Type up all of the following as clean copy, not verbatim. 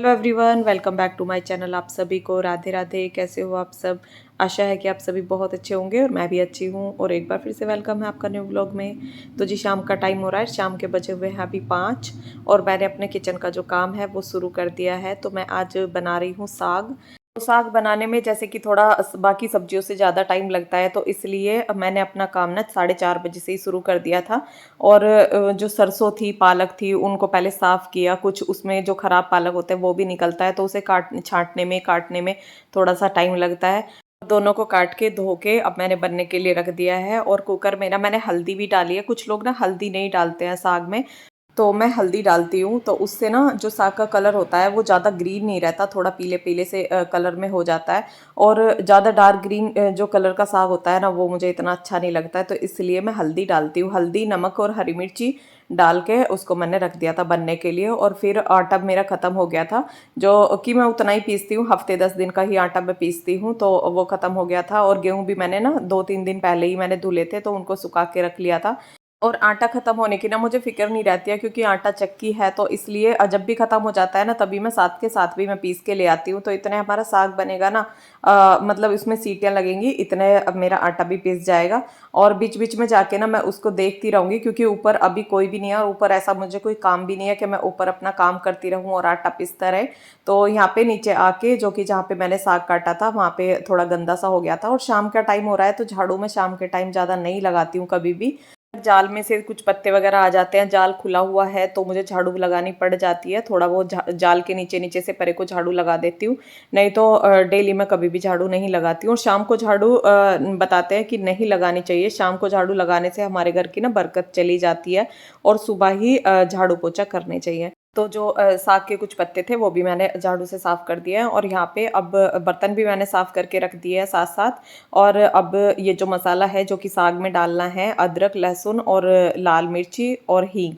Hello everyone, welcome back to my channel. आप सभी को राधे राधे। कैसे हो आप सब? आशा है कि आप सभी बहुत अच्छे होंगे और मैं भी अच्छी हूँ। और एक बार फिर से वेलकम है आपका न्यू ब्लॉग में। तो जी शाम का टाइम हो रहा है, शाम के बजे हुए हैं अभी 5 और मैंने अपने किचन का जो काम है वो शुरू कर दिया है। तो मैं आज बना रही हूँ साग। तो साग बनाने में जैसे कि थोड़ा बाकी सब्जियों से ज़्यादा टाइम लगता है, तो इसलिए मैंने अपना काम ना 4:30 बजे से ही शुरू कर दिया था। और जो सरसों थी, पालक थी, उनको पहले साफ़ किया। कुछ उसमें जो ख़राब पालक होते हैं वो भी निकलता है, तो उसे छाँटने में काटने में थोड़ा सा टाइम लगता है। दोनों को काट के धो के अब मैंने बनने के लिए रख दिया है। और कुकर में ना मैंने हल्दी भी डाली है। कुछ लोग ना हल्दी नहीं डालते हैं साग में, तो मैं हल्दी डालती हूँ। तो उससे ना जो साग का कलर होता है वो ज़्यादा ग्रीन नहीं रहता, थोड़ा पीले पीले से कलर में हो जाता है। और ज़्यादा डार्क ग्रीन जो कलर का साग होता है ना, वो मुझे इतना अच्छा नहीं लगता है, तो इसलिए मैं हल्दी डालती हूँ। हल्दी, नमक और हरी मिर्ची डाल के उसको मैंने रख दिया था बनने के लिए। और फिर आटा मेरा ख़त्म हो गया था, जो कि मैं उतना ही पीसती हूँ, हफ्ते 10 दिन का ही आटा मैं पीसती हूँ, तो वो ख़त्म हो गया था। और गेहूँ भी मैंने ना 2-3 दिन पहले ही मैंने धुले थे, तो उनको सुखा के रख लिया था। और आटा ख़त्म होने की ना मुझे फ़िक्र नहीं रहती है, क्योंकि आटा चक्की है, तो इसलिए जब भी ख़त्म हो जाता है ना, तभी मैं साथ के साथ भी मैं पीस के ले आती हूँ। तो इतने हमारा साग बनेगा ना, मतलब इसमें सीटियाँ लगेंगी, इतने अब मेरा आटा भी पीस जाएगा। और बीच बीच में जाके ना मैं उसको देखती रहूँगी, क्योंकि ऊपर अभी कोई भी नहीं है और ऊपर ऐसा मुझे कोई काम भी नहीं है कि मैं ऊपर अपना काम करती रहूँ और आटा पीसता रहे। तो यहाँ पे नीचे आके, जो कि जहाँ पे मैंने साग काटा था वहाँ पे थोड़ा गंदा सा हो गया था। और शाम का टाइम हो रहा है, तो झाड़ू मैं शाम के टाइम ज़्यादा नहीं लगाती हूँ कभी भी। जाल में से कुछ पत्ते वगैरह आ जाते हैं, जाल खुला हुआ है तो मुझे झाड़ू लगानी पड़ जाती है। थोड़ा बहुत जाल के नीचे नीचे से परे को झाड़ू लगा देती हूँ, नहीं तो डेली मैं कभी भी झाड़ू नहीं लगाती हूँ। और शाम को झाड़ू बताते हैं कि नहीं लगानी चाहिए। शाम को झाड़ू लगाने से हमारे घर की ना बरकत चली जाती है, और सुबह ही झाड़ू पोछा करने चाहिए। तो जो साग के कुछ पत्ते थे वो भी मैंने झाड़ू से साफ़ कर दिए हैं। और यहाँ पे अब बर्तन भी मैंने साफ़ करके रख दिए हैं साथ साथ। और अब ये जो मसाला है जो कि साग में डालना है, अदरक, लहसुन और लाल मिर्ची और हींग।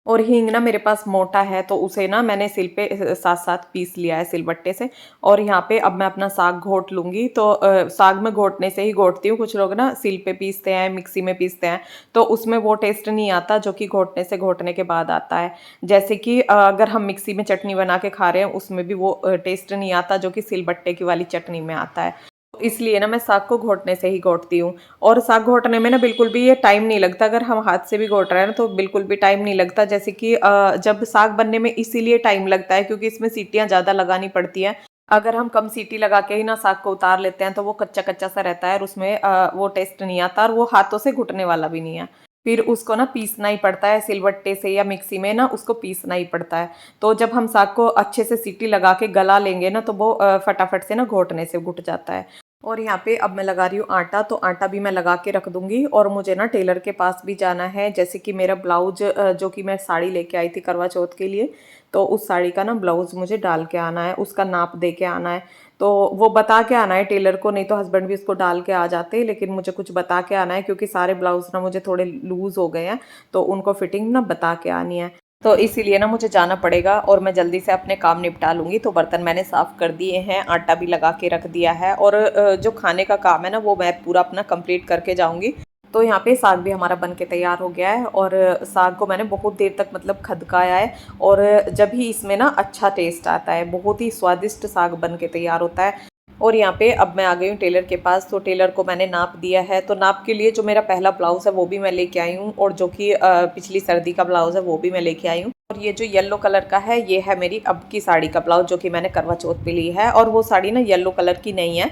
और हींग ना मेरे पास मोटा है, तो उसे ना मैंने सिल पे साथ साथ पीस लिया है सिलबट्टे से। और यहाँ पे अब मैं अपना साग घोट लूँगी। तो साग में घोटने से ही घोटती हूँ। कुछ लोग ना सिल पे पीसते हैं, मिक्सी में पीसते हैं, तो उसमें वो टेस्ट नहीं आता जो कि घोटने के बाद आता है। जैसे कि अगर हम मिक्सी में चटनी बना के खा रहे हैं, उसमें भी वो टेस्ट नहीं आता जो कि सिलबट्टे की वाली चटनी में आता है। तो इसलिए ना मैं साग को घोटने से ही घोटती हूँ। और साग घोटने में ना बिल्कुल भी ये टाइम नहीं लगता। अगर हम हाथ से भी घोट रहे हैं ना, तो बिल्कुल भी टाइम नहीं लगता। जैसे कि जब साग बनने में इसीलिए टाइम लगता है क्योंकि इसमें सीटियाँ ज़्यादा लगानी पड़ती हैं। अगर हम कम सीटी लगा के ही ना साग को उतार लेते हैं, तो वो कच्चा कच्चा सा रहता है और उसमें वो टेस्ट नहीं आता, और वो हाथों से घुटने वाला भी नहीं है। फिर उसको ना पीसना ही पड़ता है सिलबट्टे से या मिक्सी में, ना उसको पीसना ही पड़ता है। तो जब हम साग को अच्छे से सीटी लगा के गला लेंगे ना, तो वो फटाफट से ना घोटने से घुट जाता है। और यहाँ पे अब मैं लगा रही हूँ आटा, तो आटा भी मैं लगा के रख दूंगी। और मुझे ना टेलर के पास भी जाना है। जैसे कि मेरा ब्लाउज, जो कि मैं साड़ी लेके आई थी करवा चौथ के लिए, तो उस साड़ी का ना ब्लाउज मुझे डाल के आना है, उसका नाप दे के आना है। तो वो बता के आना है टेलर को, नहीं तो हस्बैंड भी उसको डाल के आ जाते हैं, लेकिन मुझे कुछ बता के आना है, क्योंकि सारे ब्लाउज ना मुझे थोड़े लूज हो गए हैं, तो उनको फिटिंग ना बता के आनी है। तो इसीलिए ना मुझे जाना पड़ेगा और मैं जल्दी से अपने काम निपटा लूँगी। तो बर्तन मैंने साफ़ कर दिए हैं, आटा भी लगा के रख दिया है। और जो खाने का काम है ना, वो मैं पूरा अपना कंप्लीट करके जाऊँगी। तो यहाँ पे साग भी हमारा बन के तैयार हो गया है। और साग को मैंने बहुत देर तक मतलब खदकाया है, और जब ही इसमें ना अच्छा टेस्ट आता है, बहुत ही स्वादिष्ट साग बन के तैयार होता है। और यहाँ पे अब मैं आ गई हूँ टेलर के पास। तो टेलर को मैंने नाप दिया है। तो नाप के लिए जो मेरा पहला ब्लाउज़ है वो भी मैं लेके आई हूँ, और जो कि पिछली सर्दी का ब्लाउज़ है वो भी मैं लेके आई हूँ। और ये जो येलो कलर का है, ये है मेरी अब की साड़ी का ब्लाउज, जो कि मैंने करवा चौथ पे ली है। और वो साड़ी ना येलो कलर की नहीं है,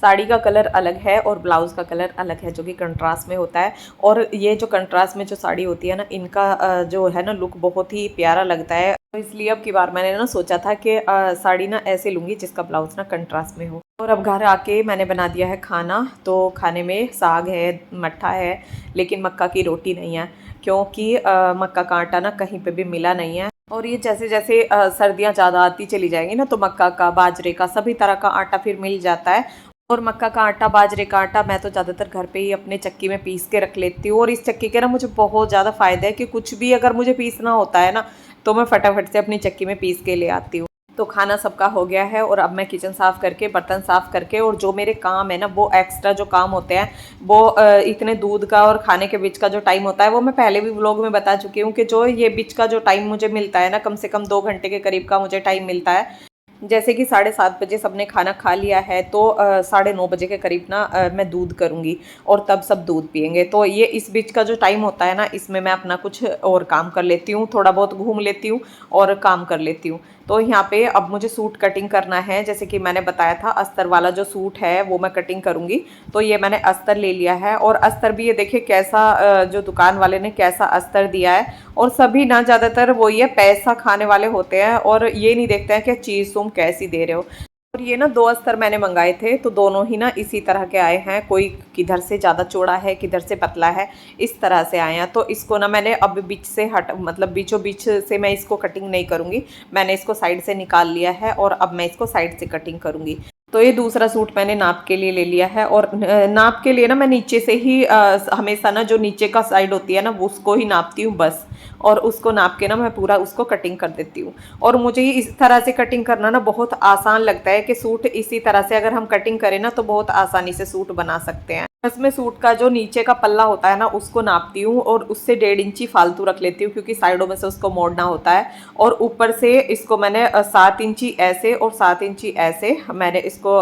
साड़ी का कलर अलग है और ब्लाउज़ का कलर अलग है, जो कि कंट्रास्ट में होता है। और ये जो कंट्रास्ट में जो साड़ी होती है ना, इनका जो है ना लुक बहुत ही प्यारा लगता है। तो इसलिए अब की बार मैंने ना सोचा था कि साड़ी ना ऐसे लूँगी जिसका ब्लाउज ना कंट्रास्ट में हो। और अब घर आके मैंने बना दिया है खाना। तो खाने में साग है, मट्ठा है, लेकिन मक्का की रोटी नहीं है, क्योंकि मक्का का आटा ना कहीं पे भी मिला नहीं है। और ये जैसे जैसे सर्दियाँ ज़्यादा आती चली जाएंगी ना, तो मक्का का, बाजरे का, सभी तरह का आटा फिर मिल जाता है। और मक्का का आटा, बाजरे का आटा मैं तो ज़्यादातर घर पे ही अपने चक्की में पीस के रख लेती हूँ। और इस चक्की के ना मुझे बहुत ज़्यादा फ़ायदा है कि कुछ भी अगर मुझे पीसना होता है ना, तो मैं फटाफट से अपनी चक्की में पीस के ले आती हूँ। तो खाना सबका हो गया है, और अब मैं किचन साफ़ करके, बर्तन साफ़ करके, और जो मेरे काम है ना, वो एक्स्ट्रा जो काम होते हैं, वो इतने दूध का और खाने के बीच का जो टाइम होता है, वो मैं पहले भी व्लॉग में बता चुकी हूँ कि जो ये बीच का जो टाइम मुझे मिलता है ना, कम से कम 2 घंटे के करीब का मुझे टाइम मिलता है। जैसे कि 7:30 बजे सबने खाना खा लिया है तो 9:30 बजे के करीब ना मैं दूध करूँगी और तब सब दूध पियेंगे। तो ये इस बीच का जो टाइम होता है ना, इसमें मैं अपना कुछ और काम कर लेती हूँ, थोड़ा बहुत घूम लेती हूँ और काम कर लेती हूँ। तो यहाँ पे अब मुझे सूट कटिंग करना है। जैसे कि मैंने बताया था, अस्तर वाला जो सूट है वो मैं कटिंग करूँगी। तो ये मैंने अस्तर ले लिया है और अस्तर भी ये देखिए कैसा जो दुकान वाले ने कैसा अस्तर दिया है। और सभी ना ज़्यादातर वो ये पैसा खाने वाले होते हैं और ये नहीं देखते हैं कि चीज़ तुम कैसी दे रहे हो। और ये ना 2 अस्तर मैंने मंगाए थे, तो दोनों ही ना इसी तरह के आए हैं। कोई किधर से ज़्यादा चौड़ा है, किधर से पतला है, इस तरह से आए हैं। तो इसको ना मैंने अब बीच से मतलब बीचों बीच से मैं इसको कटिंग नहीं करूँगी। मैंने इसको साइड से निकाल लिया है और अब मैं इसको साइड से कटिंग करूँगी। तो ये दूसरा सूट मैंने नाप के लिए ले लिया है और नाप के लिए ना मैं नीचे से ही हमेशा ना जो नीचे का साइड होती है ना वो उसको ही नापती हूँ बस। और उसको नाप के ना मैं पूरा उसको कटिंग कर देती हूँ। और मुझे ये इस तरह से कटिंग करना ना बहुत आसान लगता है कि सूट इसी तरह से अगर हम कटिंग करें ना तो बहुत आसानी से सूट बना सकते हैं। इसमें सूट का जो नीचे का पल्ला होता है ना उसको नापती हूँ और उससे 1.5 इंची फालतू रख लेती हूँ, क्योंकि साइडों में से उसको मोड़ना होता है। और ऊपर से इसको मैंने 7 इंची ऐसे और 7 इंची ऐसे मैंने इसको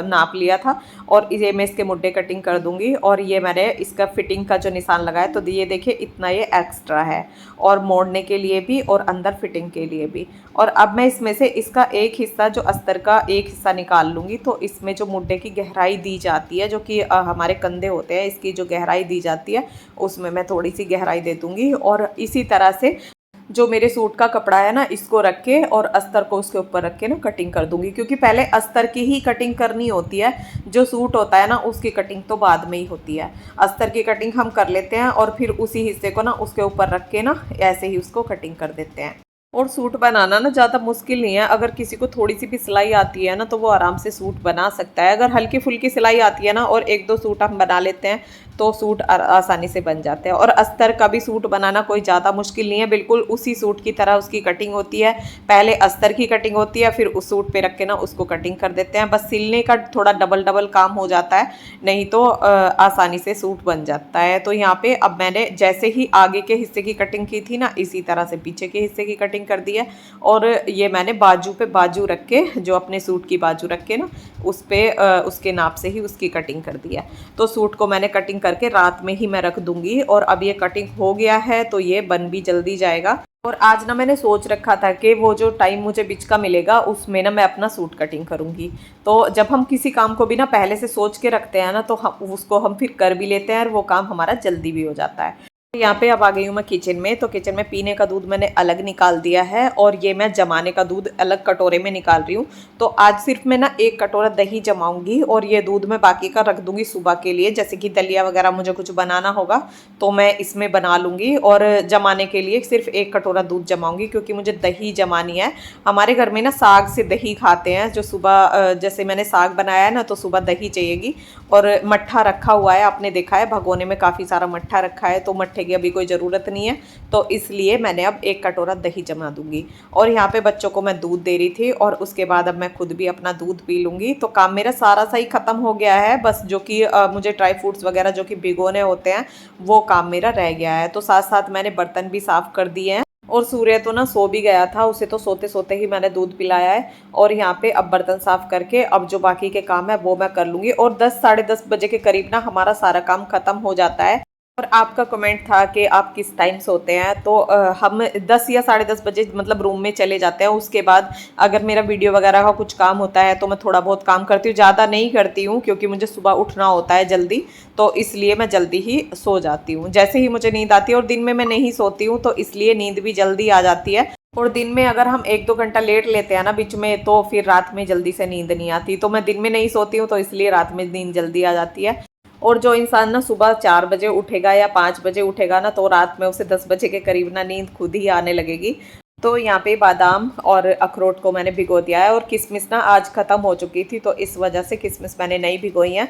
नाप लिया था। और ये मैं इसके मुड्डे कटिंग कर दूंगी। और ये मैंने इसका फिटिंग का जो निशान लगाया, तो ये देखिए इतना ये एक्स्ट्रा है, और मोड़ने के लिए भी और अंदर फिटिंग के लिए भी। और अब मैं इसमें से इसका एक हिस्सा, जो अस्तर का एक हिस्सा निकाल लूँगी। तो इसमें जो मुड्डे की गहराई दी जाती है, जो कि हमारे कंधे होते हैं, इसकी जो गहराई दी जाती है उसमें मैं थोड़ी सी गहराई दे दूँगी। और इसी तरह से जो मेरे सूट का कपड़ा है ना, इसको रख के और अस्तर को उसके ऊपर रख के ना कटिंग कर दूंगी, क्योंकि पहले अस्तर की ही कटिंग करनी होती है। जो सूट होता है ना उसकी कटिंग तो बाद में ही होती है। अस्तर की कटिंग हम कर लेते हैं और फिर उसी हिस्से को ना उसके ऊपर रख के ना ऐसे ही उसको कटिंग कर देते हैं। और सूट बनाना ना ज़्यादा मुश्किल नहीं है। अगर किसी को थोड़ी सी भी सिलाई आती है ना तो वो आराम से सूट बना सकता है। अगर हल्की फुल्की सिलाई आती है ना और 1-2 सूट हम बना लेते हैं तो सूट आसानी से बन जाते हैं। और अस्तर का भी सूट बनाना कोई ज़्यादा मुश्किल नहीं है, बिल्कुल उसी सूट की तरह उसकी कटिंग होती है। पहले अस्तर की कटिंग होती है, फिर उस सूट पे रख के ना उसको कटिंग कर देते हैं। बस सिलने का थोड़ा डबल काम हो जाता है, नहीं तो आसानी से सूट बन जाता है। तो यहाँ पे अब मैंने जैसे ही आगे के हिस्से की कटिंग की थी ना, इसी तरह से पीछे के हिस्से की कटिंग कर दी है। और ये मैंने बाजू पे बाजू रख के, जो अपने सूट की बाजू रख के ना उस पे उसके नाप से ही उसकी कटिंग कर दी है। तो सूट को मैंने कटिंग करके रात में ही मैं रख दूंगी। और अब ये कटिंग हो गया है तो ये बन भी जल्दी जाएगा। और आज ना मैंने सोच रखा था कि वो जो टाइम मुझे बीच का मिलेगा उसमें ना मैं अपना सूट कटिंग करूंगी। तो जब हम किसी काम को भी ना पहले से सोच के रखते हैं ना तो हम उसको हम फिर कर भी लेते हैं और वो काम हमारा जल्दी भी हो जाता है। यहाँ पे अब आ गई हूँ मैं किचन में। तो किचन में पीने का दूध मैंने अलग निकाल दिया है और ये मैं जमाने का दूध अलग कटोरे में निकाल रही हूँ। तो आज सिर्फ मैं ना 1 कटोरा दही जमाऊंगी और ये दूध मैं बाकी का रख दूंगी सुबह के लिए। जैसे कि दलिया वगैरह मुझे कुछ बनाना होगा तो मैं इसमें बना लूँगी। और जमाने के लिए सिर्फ 1 कटोरा दूध जमाऊँगी, क्योंकि मुझे दही जमानी है। हमारे घर में ना साग से दही खाते हैं, जो सुबह जैसे मैंने साग बनाया है ना तो सुबह दही चाहिएगी। और मट्ठा रखा हुआ है, आपने देखा है भगोने में काफ़ी सारा मट्ठा रखा है, तो मट्ठे की अभी कोई ज़रूरत नहीं है। तो इसलिए मैंने अब 1 कटोरा दही जमा दूंगी। और यहाँ पे बच्चों को मैं दूध दे रही थी और उसके बाद अब मैं खुद भी अपना दूध पी लूँगी। तो काम मेरा सारा सही ख़त्म हो गया है। बस जो कि मुझे ड्राई फ्रूट्स वगैरह जो कि भिगोने होते हैं वो काम मेरा रह गया है। तो साथ साथ मैंने बर्तन भी साफ़ कर दिए हैं। और सूर्य तो ना सो भी गया था, उसे तो सोते सोते ही मैंने दूध पिलाया है। और यहाँ पे अब बर्तन साफ करके अब जो बाकी के काम है वो मैं कर लूँगी। और 10 साढ़े 10 बजे के करीब ना हमारा सारा काम खत्म हो जाता है। और आपका कमेंट था कि आप किस टाइम सोते हैं, तो हम 10 या साढ़े 10 बजे मतलब रूम में चले जाते हैं। उसके बाद अगर मेरा वीडियो वगैरह का कुछ काम होता है तो मैं थोड़ा बहुत काम करती हूँ, ज़्यादा नहीं करती हूँ क्योंकि मुझे सुबह उठना होता है जल्दी। तो इसलिए मैं जल्दी ही सो जाती हूँ जैसे ही मुझे नींद आती है। और दिन में मैं नहीं सोती हूँ तो इसलिए नींद भी जल्दी आ जाती है। और दिन में अगर हम 1-2 घंटा लेट लेते हैं ना बीच में, तो फिर रात में जल्दी से नींद नहीं आती। तो मैं दिन में नहीं सोती हूँ तो इसलिए रात में नींद जल्दी आ जाती है। और जो इंसान ना सुबह 4 बजे उठेगा या 5 बजे उठेगा ना, तो रात में उसे 10 बजे के करीब ना नींद खुद ही आने लगेगी। तो यहाँ पे बादाम और अखरोट को मैंने भिगो दिया है। और किशमिश ना आज ख़त्म हो चुकी थी तो इस वजह से किशमिश मैंने नहीं भिगोई है।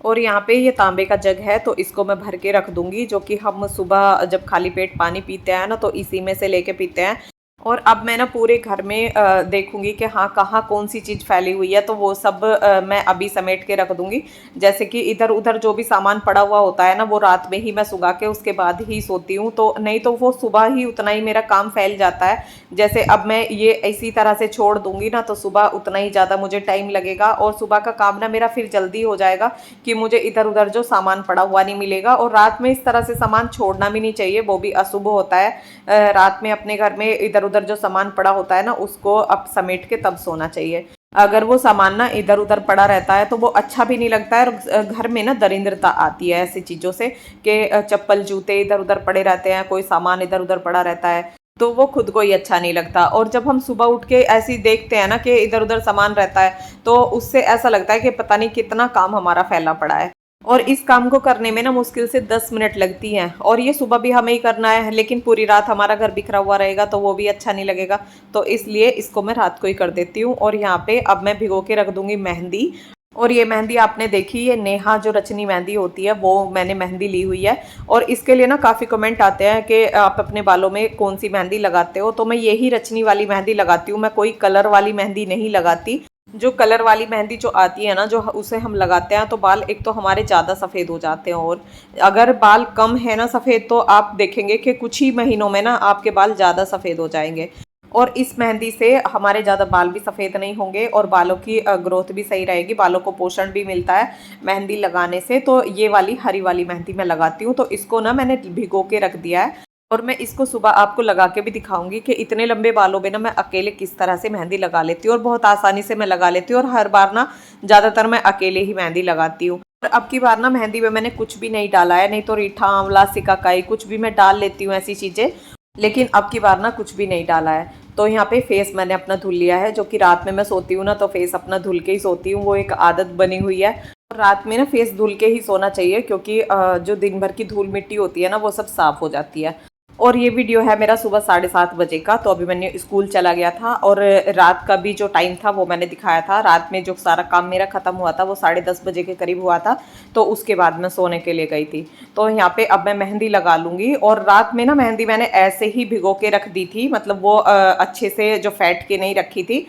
और यहाँ पे ये तांबे का जग है तो इसको मैं भर के रख दूंगी, जो कि हम सुबह जब खाली पेट पानी पीते हैं ना तो इसी में से लेके पीते हैं। और अब मैं ना पूरे घर में देखूंगी कि हाँ कहाँ कौन सी चीज़ फैली हुई है, तो वो सब मैं अभी समेट के रख दूंगी। जैसे कि इधर उधर जो भी सामान पड़ा हुआ होता है ना, वो रात में ही मैं सुगा के उसके बाद ही सोती हूँ, तो नहीं तो वो सुबह ही उतना ही मेरा काम फैल जाता है। जैसे अब मैं ये इसी तरह से छोड़ दूंगी ना, तो सुबह उतना ही ज़्यादा मुझे टाइम लगेगा और सुबह का काम ना मेरा फिर जल्दी हो जाएगा कि मुझे इधर उधर जो सामान पड़ा हुआ नहीं मिलेगा। और रात में इस तरह से सामान छोड़ना भी नहीं चाहिए, वो भी अशुभ होता है। रात में अपने घर में इधर उधर जो सामान पड़ा होता है ना, उसको अब समेट के तब सोना चाहिए। अगर वो सामान ना इधर उधर पड़ा रहता है तो वो अच्छा भी नहीं लगता है, और घर में ना दरिंद्रता आती है ऐसी चीज़ों से कि चप्पल जूते इधर उधर पड़े रहते हैं, कोई सामान इधर उधर पड़ा रहता है, तो वो खुद को ही अच्छा नहीं लगता। और जब हम सुबह उठ के ऐसे ही देखते हैं ना कि इधर उधर सामान रहता है, तो उससे ऐसा लगता है कि पता नहीं कितना काम हमारा फैला पड़ा है। और इस काम को करने में ना मुश्किल से 10 मिनट लगती हैं, और ये सुबह भी हमें ही करना है, लेकिन पूरी रात हमारा घर बिखरा हुआ रहेगा तो वो भी अच्छा नहीं लगेगा। तो इसलिए इसको मैं रात को ही कर देती हूँ। और यहाँ पे अब मैं भिगो के रख दूंगी मेहंदी। और ये मेहंदी आपने देखी, ये नेहा जो रचनी मेहंदी होती है वो मैंने मेहंदी ली हुई है। और इसके लिए ना काफ़ी कमेंट आते हैं कि आप अपने बालों में कौन सी मेहंदी लगाते हो, तो मैं यही रचनी वाली मेहंदी लगाती हूँ, मैं कोई कलर वाली मेहंदी नहीं लगाती। जो कलर वाली मेहंदी जो आती है ना, जो उसे हम लगाते हैं तो बाल एक तो हमारे ज़्यादा सफ़ेद हो जाते हैं, और अगर बाल कम है ना सफ़ेद, तो आप देखेंगे कि कुछ ही महीनों में ना आपके बाल ज़्यादा सफ़ेद हो जाएंगे। और इस मेहंदी से हमारे ज़्यादा बाल भी सफ़ेद नहीं होंगे और बालों की ग्रोथ भी सही रहेगी, बालों को पोषण भी मिलता है मेहंदी लगाने से। तो ये वाली हरी वाली मेहंदी मैं लगाती हूँ, तो इसको ना मैंने भिगो के रख दिया है। और मैं इसको सुबह आपको लगा के भी दिखाऊंगी कि इतने लंबे बालों में ना मैं अकेले किस तरह से मेहंदी लगा लेती हूँ, और बहुत आसानी से मैं लगा लेती हूँ। और हर बार ना ज़्यादातर मैं अकेले ही मेहंदी लगाती हूँ। और अब की बार ना मेहंदी में मैंने कुछ भी नहीं डाला है, नहीं तो रीठा आंवला सिकाकाई कुछ भी मैं डाल लेती हूँ ऐसी चीज़ें, लेकिन अब की बार ना कुछ भी नहीं डाला है। तो यहाँ पे फेस मैंने अपना धुल लिया है, जो कि रात में मैं सोती हूँ ना, तो फेस अपना धुल के ही सोती हूँ, वो एक आदत बनी हुई है। और रात में ना फेस धुल के ही सोना चाहिए, क्योंकि जो दिन भर की धूल मिट्टी होती है ना, वो सब साफ हो जाती है। और ये वीडियो है मेरा सुबह 7:30 बजे का, तो अभी मैंने स्कूल चला गया था, और रात का भी जो टाइम था वो मैंने दिखाया था। रात में जो सारा काम मेरा ख़त्म हुआ था वो 10:30 बजे के करीब हुआ था, तो उसके बाद मैं सोने के लिए गई थी। तो यहाँ पे अब मैं मेहंदी लगा लूँगी। और रात में ना मेहंदी मैंने ऐसे ही भिगो के रख दी थी, मतलब वो अच्छे से जो फैट के नहीं रखी थी।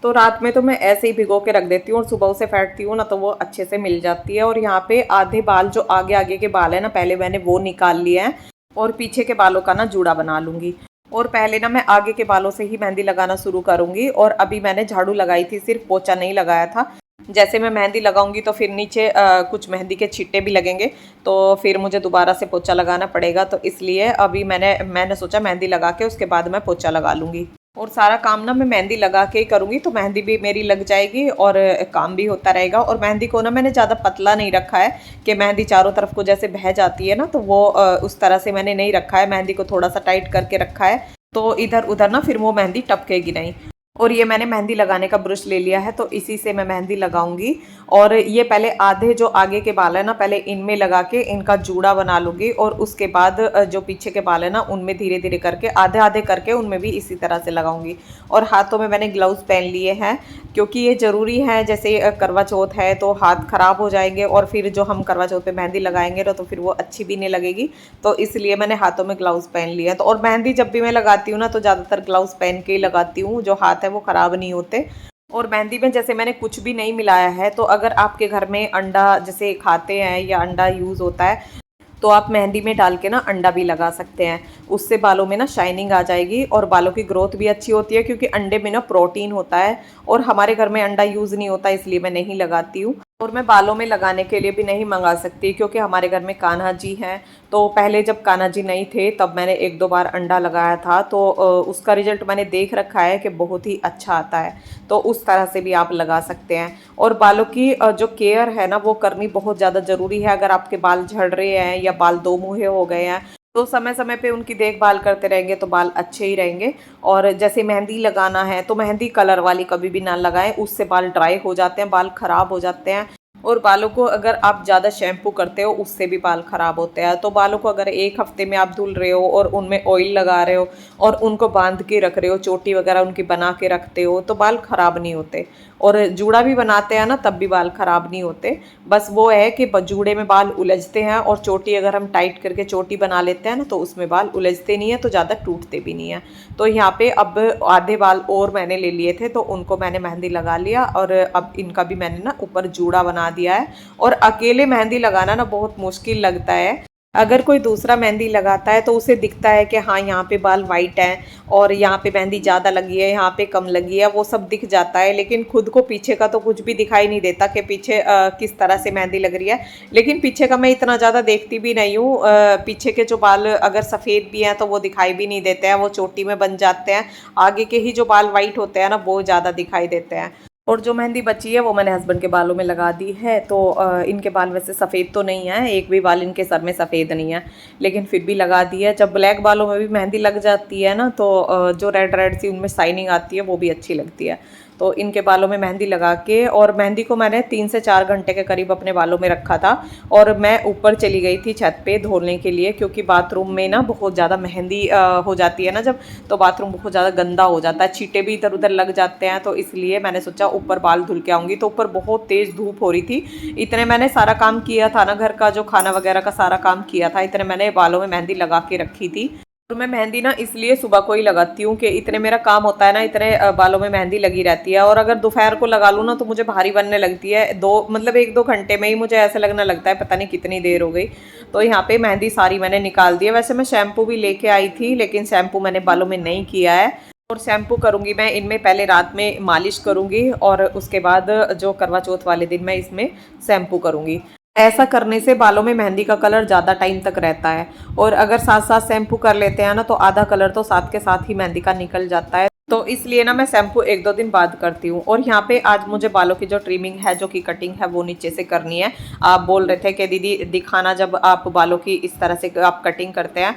तो रात में तो मैं ऐसे ही भिगो के रख देती हूँ, और सुबह उसे फेंटती हूँ ना, तो वो अच्छे से मिल जाती है। और यहाँ पे आधे बाल जो आगे आगे के बाल है ना, पहले मैंने वो निकाल लिए हैं, और पीछे के बालों का ना जूड़ा बना लूँगी। और पहले ना मैं आगे के बालों से ही मेहंदी लगाना शुरू करूँगी। और अभी मैंने झाड़ू लगाई थी, सिर्फ पोंछा नहीं लगाया था। जैसे मैं मेहंदी लगाऊंगी तो फिर नीचे कुछ मेहंदी के छिट्टे भी लगेंगे, तो फिर मुझे दोबारा से पोंछा लगाना पड़ेगा। तो इसलिए अभी मैंने सोचा मेहंदी लगा के उसके बाद मैं पोंछा लगा लूँगी। और सारा काम ना मैं मेहंदी लगा के ही करूँगी, तो मेहंदी भी मेरी लग जाएगी और काम भी होता रहेगा। और मेहंदी को ना मैंने ज़्यादा पतला नहीं रखा है कि मेहंदी चारों तरफ को जैसे बह जाती है ना, तो वो उस तरह से मैंने नहीं रखा है। मेहंदी को थोड़ा सा टाइट करके रखा है, तो इधर उधर ना फिर वो मेहंदी टपकेगी नहीं। और ये मैंने मेहंदी लगाने का ब्रश ले लिया है, तो इसी से मैं मेहंदी लगाऊंगी। और ये पहले आधे जो आगे के बाल है ना, पहले इनमें लगा के इनका जूड़ा बना लूँगी, और उसके बाद जो पीछे के बाल है ना, उनमें धीरे धीरे करके आधे आधे करके उनमें भी इसी तरह से लगाऊंगी। और हाथों में मैंने ग्लव्स पहन लिए हैं, क्योंकि ये ज़रूरी है। जैसे करवा चौथ है तो हाथ ख़राब हो जाएंगे, और फिर जो हम करवा चौथ पे मेहंदी लगाएंगे तो फिर वो अच्छी भी नहीं लगेगी। तो इसलिए मैंने हाथों में ग्लव्स पहन लिए हैं। तो और मेहंदी जब भी मैं लगाती हूँ ना, तो ज़्यादातर ग्लव्स पहन के ही लगाती हूँ, जो हाथ है वो ख़राब नहीं होते। और मेहंदी में जैसे मैंने कुछ भी नहीं मिलाया है, तो अगर आपके घर में अंडा जैसे खाते हैं या अंडा यूज़ होता है, तो आप मेहंदी में डाल के ना अंडा भी लगा सकते हैं। उससे बालों में ना शाइनिंग आ जाएगी और बालों की ग्रोथ भी अच्छी होती है, क्योंकि अंडे में ना प्रोटीन होता है। और हमारे घर में अंडा यूज़ नहीं होता, इसलिए मैं नहीं लगाती हूँ। और मैं बालों में लगाने के लिए भी नहीं मंगा सकती, क्योंकि हमारे घर में कान्हा जी हैं। तो पहले जब कान्हा जी नहीं थे तब मैंने 1-2 बार अंडा लगाया था, तो उसका रिजल्ट मैंने देख रखा है कि बहुत ही अच्छा आता है। तो उस तरह से भी आप लगा सकते हैं। और बालों की जो केयर है ना, वो करनी बहुत ज़्यादा ज़रूरी है। अगर आपके बाल झड़ रहे हैं या बाल दो मुँहे हो गए हैं, तो समय समय पे उनकी देखभाल करते रहेंगे तो बाल अच्छे ही रहेंगे। और जैसे मेहंदी लगाना है, तो मेहंदी कलर वाली कभी भी ना लगाएं, उससे बाल ड्राई हो जाते हैं, बाल ख़राब हो जाते हैं। और बालों को अगर आप ज़्यादा शैम्पू करते हो उससे भी बाल ख़राब होते हैं। तो बालों को अगर एक हफ्ते में आप धुल रहे हो और उनमें ऑयल लगा रहे हो और उनको बांध के रख रहे हो, चोटी वगैरह उनकी बना के रखते हो, तो बाल ख़राब नहीं होते। और जूड़ा भी बनाते हैं ना तब भी बाल ख़राब नहीं होते। बस वो है कि जूड़े में बाल उलझते हैं, और चोटी अगर हम टाइट करके चोटी बना लेते हैं ना तो उसमें बाल उलझते नहीं है, तो ज़्यादा टूटते भी नहीं है। तो यहाँ पे अब आधे बाल और मैंने ले लिए थे, तो उनको मैंने मेहंदी लगा लिया, और अब इनका भी मैंने ना ऊपर जूड़ा बना दिया है। और अकेले मेहंदी लगाना ना बहुत मुश्किल लगता है। अगर कोई दूसरा मेहंदी लगाता है तो उसे दिखता है कि हाँ यहाँ पे बाल वाइट हैं, और यहाँ पे मेहंदी ज़्यादा लगी है, यहाँ पे कम लगी है, वो सब दिख जाता है। लेकिन खुद को पीछे का तो कुछ भी दिखाई नहीं देता कि पीछे किस तरह से मेहंदी लग रही है। लेकिन पीछे का मैं इतना ज़्यादा देखती भी नहीं हूँ। पीछे के जो बाल अगर सफ़ेद भी हैं तो वो दिखाई भी नहीं देते हैं, वो चोटी में बन जाते हैं। आगे के ही जो बाल वाइट होते हैं ना वो ज़्यादा दिखाई देते हैं। और जो मेहंदी बची है वो मैंने हस्बैंड के बालों में लगा दी है। तो इनके बाल वैसे सफ़ेद तो नहीं है, एक भी बाल इनके सर में सफ़ेद नहीं है, लेकिन फिर भी लगा दी है। जब ब्लैक बालों में भी मेहंदी लग जाती है ना तो जो रेड रेड सी उनमें शाइनिंग आती है वो भी अच्छी लगती है। तो इनके बालों में मेहंदी लगा के, और मेहंदी को मैंने 3 से 4 घंटे के करीब अपने बालों में रखा था। और मैं ऊपर चली गई थी छत पे धोने के लिए, क्योंकि बाथरूम में ना बहुत ज़्यादा मेहंदी हो जाती है ना जब, तो बाथरूम बहुत ज़्यादा गंदा हो जाता है, छींटे भी इधर उधर लग जाते हैं। तो इसलिए मैंने सोचा ऊपर बाल धुल के आऊँगी। तो ऊपर बहुत तेज़ धूप हो रही थी। इतने मैंने सारा काम किया था ना, घर का जो खाना वगैरह का सारा काम किया था, इतने मैंने बालों में मेहंदी लगा के रखी थी। और मैं मेहंदी ना इसलिए सुबह को ही लगाती हूँ कि इतने मेरा काम होता है ना, इतने बालों में मेहंदी लगी रहती है। और अगर दोपहर को लगा लूँ ना तो मुझे भारी बनने लगती है, मतलब 1-2 घंटे में ही मुझे ऐसे लगने लगता है पता नहीं कितनी देर हो गई। तो यहाँ पे मेहंदी सारी मैंने निकाल दी है। वैसे मैं शैम्पू भी लेके आई थी, लेकिन शैम्पू मैंने बालों में नहीं किया है। और शैम्पू करूँगी मैं इनमें, पहले रात में मालिश करूँगी और उसके बाद जो करवा चौथ वाले दिन मैं इसमें शैम्पू करूँगी। ऐसा करने से बालों में मेहंदी का कलर ज़्यादा टाइम तक रहता है। और अगर साथ साथ शैम्पू कर लेते हैं ना तो आधा कलर तो साथ के साथ ही मेहंदी का निकल जाता है। तो इसलिए ना मैं शैम्पू 1-2 दिन बाद करती हूँ। और यहाँ पे आज मुझे बालों की जो ट्रिमिंग है, जो कि कटिंग है, वो नीचे से करनी है। आप बोल रहे थे कि दीदी दिखाना जब आप बालों की इस तरह से आप कटिंग करते हैं।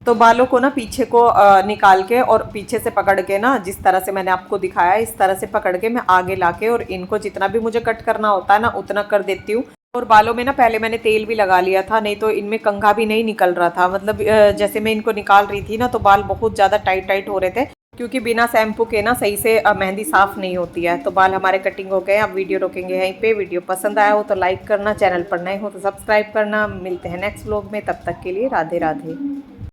तो बालों को ना पीछे को निकाल के और पीछे से पकड़ के ना, जिस तरह से मैंने आपको दिखाया इस तरह से पकड़ के मैं आगे लाके और इनको जितना भी मुझे कट करना होता है ना उतना कर देती हूँ। और बालों में ना पहले मैंने तेल भी लगा लिया था, नहीं तो इनमें कंघा भी नहीं निकल रहा था। मतलब जैसे मैं इनको निकाल रही थी ना तो बाल बहुत ज़्यादा टाइट टाइट हो रहे थे, क्योंकि बिना शैम्पू के ना सही से मेहंदी साफ़ नहीं होती है। तो बाल हमारे कटिंग हो गए। अब वीडियो रोकेंगे यहीं पे। वीडियो पसंद आया हो तो लाइक करना, चैनल पर नए हो तो सब्सक्राइब करना। मिलते हैं नेक्स्ट व्लॉग में, तब तक के लिए राधे राधे।